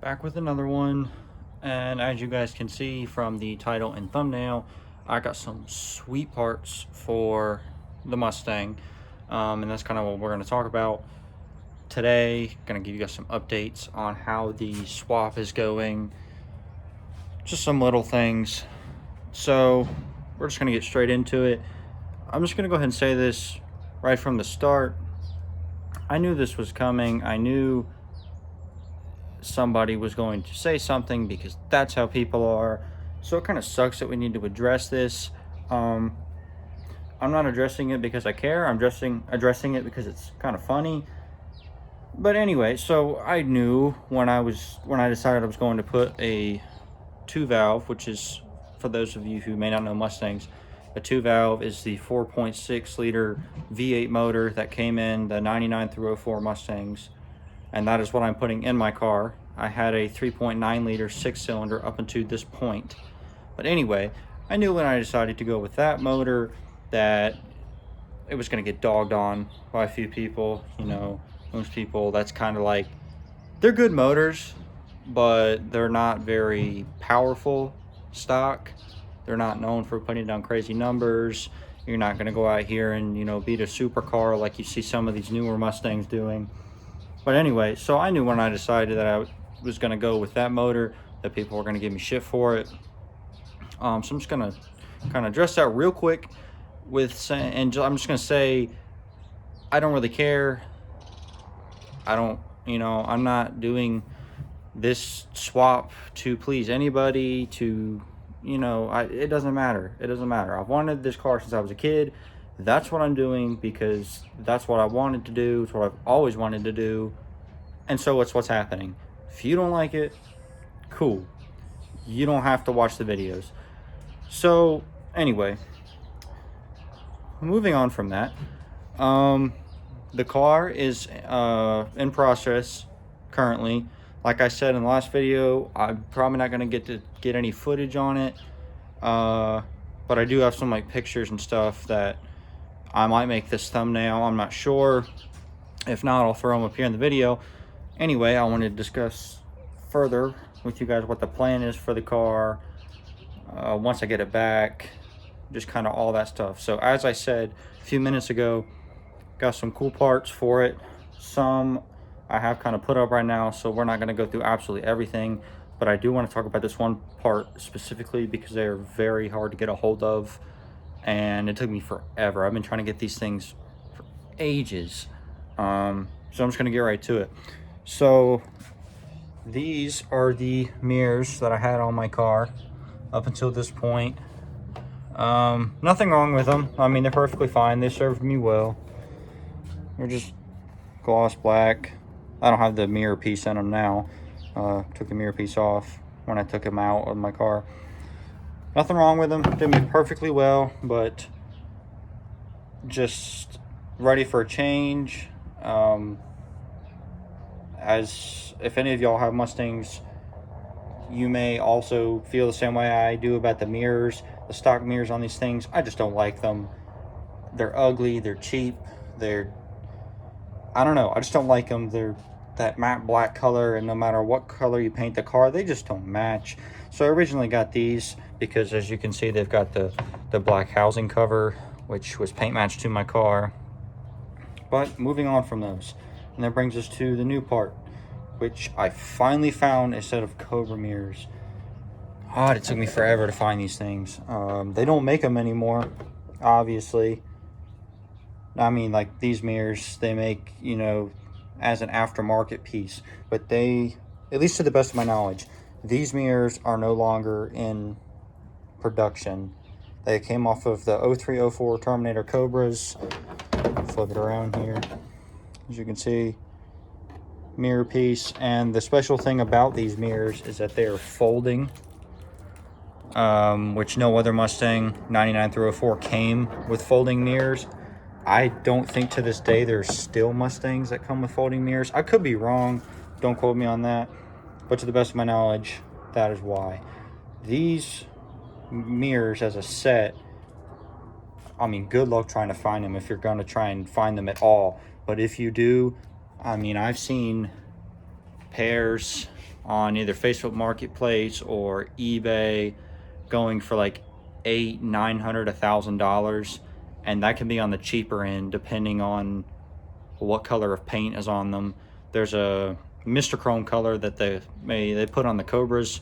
Back with another one, and as you guys can see from the title and thumbnail, I got some sweet parts for the Mustang, and that's kind of what we're going to talk about today. Going to give you guys some updates on how the swap is going, just some little things. So we're just going to get straight into it. I'm just going to go ahead and say this right from the start. I knew this was coming. I knew somebody was going to say something because that's how people are. So it kind of sucks that we need to address this. I'm not addressing it because I care. I'm addressing it because it's kind of funny. But anyway, so I knew when I decided I was going to put a 2-valve, which is, for those of you who may not know Mustangs, a 2-valve is the 4.6 liter V8 motor that came in the 99 through 04 Mustangs. And that is what I'm putting in my car. I had a 3.9 liter 6-cylinder up until this point. But anyway, I knew when I decided to go with that motor that it was going to get dogged on by a few people. You know, most people, that's kind of like, they're good motors, but they're not very powerful stock. They're not known for putting down crazy numbers. You're not going to go out here and, you know, beat a supercar like you see some of these newer Mustangs doing. But anyway, so I knew when I decided that I was going to go with that motor that people were going to give me shit for it. So I'm just going to kind of address that real quick with saying, and I'm just going to say, I don't really care. I don't, you know, I'm not doing this swap to please anybody, to, you know, it doesn't matter. It doesn't matter. I've wanted this car since I was a kid. That's what I'm doing because that's what I wanted to do. It's what I've always wanted to do. And so it's what's happening. If you don't like it, cool. You don't have to watch the videos. So anyway, moving on from that, the car is in process currently. Like I said in the last video, I'm probably not going to get any footage on it. But I do have some like pictures and stuff that I might make this thumbnail. I'm not sure. If not, I'll throw them up here in the video. Anyway, I wanted to discuss further with you guys what the plan is for the car once I get it back, just kind of all that stuff. So as I said a few minutes ago, got some cool parts for it. Some I have kind of put up right now, so we're not going to go through absolutely everything, but I do want to talk about this one part specifically because they are very hard to get a hold of. And it took me forever. I've been trying to get these things for ages. So I'm just going to get right to it. So these are the mirrors that I had on my car up until this point. Nothing wrong with them. I mean, they're perfectly fine. They served me well. They're just gloss black. I don't have the mirror piece in them now. Took the mirror piece off when I took them out of my car. Nothing wrong with them. Did me perfectly well, but just ready for a change. As if any of y'all have Mustangs, you may also feel the same way I do about the mirrors, the stock mirrors on these things. I just don't like them. They're ugly. They're cheap. I don't know. I just don't like them. They're that matte black color, and no matter what color you paint the car, they just don't match. So I originally got these because, as you can see, they've got the black housing cover, which was paint matched to my car. But moving on from those, and that brings us to the new part, which I finally found a set of Cobra mirrors. God, it took me forever to find these things. They don't make them anymore, obviously. I mean, like these mirrors, they make, you know, as an aftermarket piece, but they, at least to the best of my knowledge, these mirrors are no longer in production. They came off of the 0304 Terminator Cobras. Flip it around here. As you can see, mirror piece. And the special thing about these mirrors is that they are folding, which no other Mustang 99 through 04 came with folding mirrors. I don't think to this day there's still Mustangs that come with folding mirrors. I could be wrong. Don't quote me on that. But to the best of my knowledge, that is why. These mirrors as a set, I mean, good luck trying to find them if you're going to try and find them at all. But if you do, I mean, I've seen pairs on either Facebook Marketplace or eBay going for like $800, $900, $1,000, and that can be on the cheaper end depending on what color of paint is on them. There's a Mr. Chrome color that they put on the Cobras,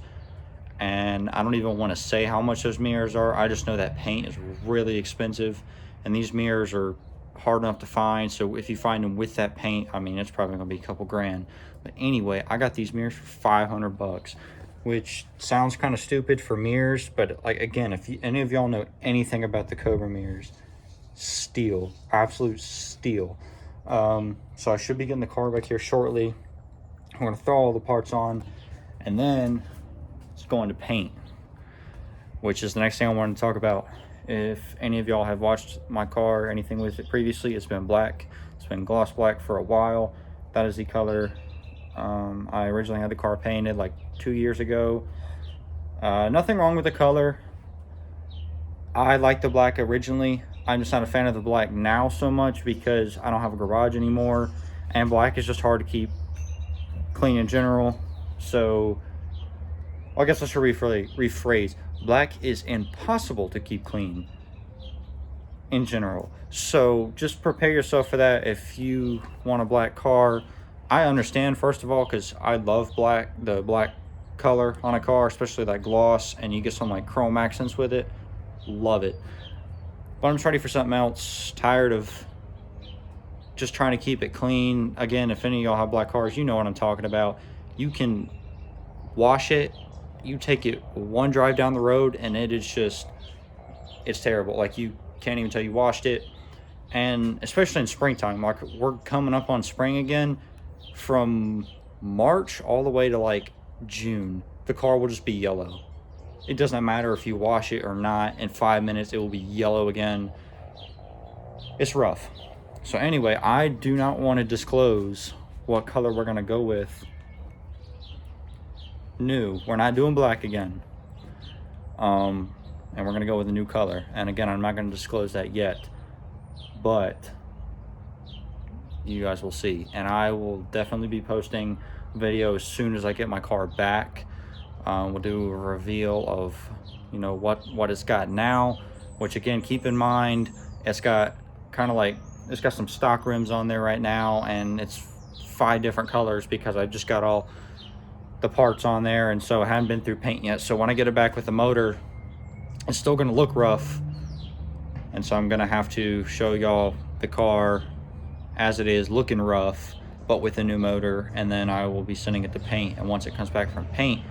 and I don't even want to say how much those mirrors are. I just know that paint is really expensive, and these mirrors are hard enough to find. So if you find them with that paint, I mean, it's probably gonna be a couple grand. But anyway, I got these mirrors for 500 bucks, which sounds kind of stupid for mirrors, but like, again, if any of y'all know anything about the Cobra mirrors, steal, absolute steal. So I should be getting the car back here shortly. I'm gonna throw all the parts on, and then it's going to paint, which is the next thing I wanted to talk about. If any of y'all have watched my car or anything with it previously, it's been black. It's been gloss black for a while. That is the color. I originally had the car painted like 2 years ago. Nothing wrong with the color. I liked the black originally. I'm just not a fan of the black now so much because I don't have a garage anymore, and black is just hard to keep clean in general. So I guess I should rephrase. Black is impossible to keep clean in general. So just prepare yourself for that if you want a black car. I understand, first of all, because I love black, the black color on a car, especially that gloss, and you get some like chrome accents with it. Love it. But I'm just ready for something else. Tired of just trying to keep it clean. Again, if any of y'all have black cars, you know what I'm talking about. You can wash it. You take it one drive down the road and it is just, it's terrible. Like, you can't even tell you washed it. And especially in springtime, like we're coming up on spring again, from March all the way to like June, the car will just be yellow. It doesn't matter if you wash it or not. In 5 minutes, it will be yellow again. It's rough. So anyway, I do not want to disclose what color we're going to go with. New. We're not doing black again. And we're going to go with a new color. And again, I'm not going to disclose that yet. But you guys will see. And I will definitely be posting video as soon as I get my car back. We'll do a reveal of, you know, what it's got now, which again, keep in mind, it's got kind of like, it's got some stock rims on there right now, and it's 5 different colors because I just got all the parts on there, and so I haven't been through paint yet. So when I get it back with the motor, it's still going to look rough, and so I'm going to have to show y'all the car as it is looking rough, but with a new motor, and then I will be sending it to paint. And once it comes back from paint,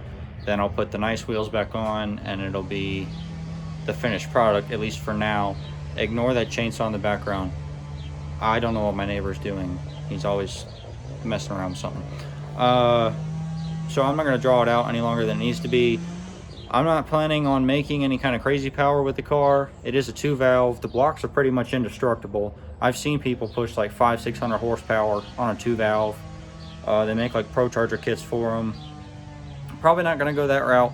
then I'll put the nice wheels back on, and it'll be the finished product, at least for now. Ignore that chainsaw in the background. I don't know what my neighbor's doing. He's always messing around with something. So I'm not going to draw it out any longer than it needs to be. I'm not planning on making any kind of crazy power with the car. It is a 2-valve. The blocks are pretty much indestructible. I've seen people push like 500-600 horsepower on a 2-valve. They make like Pro Charger kits for them. Probably not going to go that route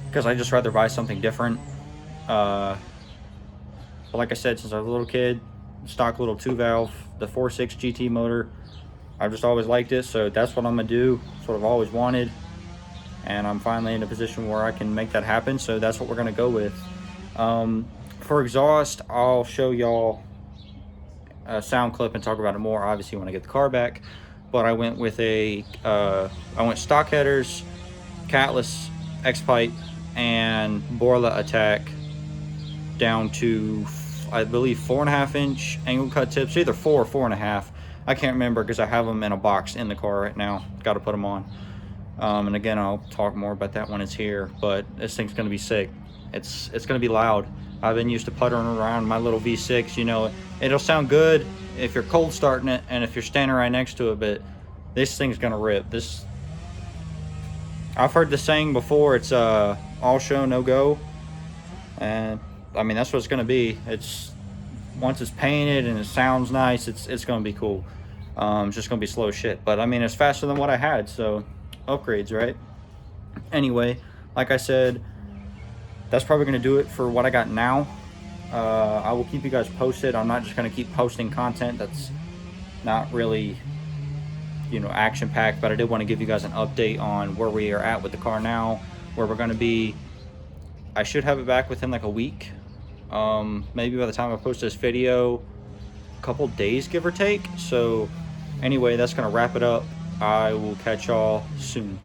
because I just rather buy something different. But like I said, since I was a little kid, stock little 2-valve, the 4.6 GT motor, I've just always liked it, so that's what I'm gonna do. That's what I've always wanted, and I'm finally in a position where I can make that happen, so that's what we're gonna go with. For exhaust, I'll show y'all a sound clip and talk about it more, obviously, when I get the car back. But I went with I went stock headers, catless X-pipe, and Borla attack down to, I believe, 4.5-inch angle cut tips, either 4 or 4.5. I can't remember because I have them in a box in the car right now. Got to put them on. And again, I'll talk more about that when it's here. But this thing's going to be sick. It's going to be loud. I've been used to puttering around my little V6. You know, it'll sound good if you're cold starting it and if you're standing right next to it. But this thing's going to rip. I've heard the saying before. It's all show, no go. And I mean, that's what it's going to be. Once it's painted and it sounds nice, it's going to be cool. It's just going to be slow as shit. But I mean, it's faster than what I had, so upgrades, right? Anyway, like I said, that's probably going to do it for what I got now. I will keep you guys posted. I'm not just going to keep posting content that's not really, you know, action packed, but I did want to give you guys an update on where we are at with the car now, where we're going to be. I should have it back within like a week. Maybe by the time I post this video, a couple days, give or take. So anyway, that's going to wrap it up. I will catch y'all soon.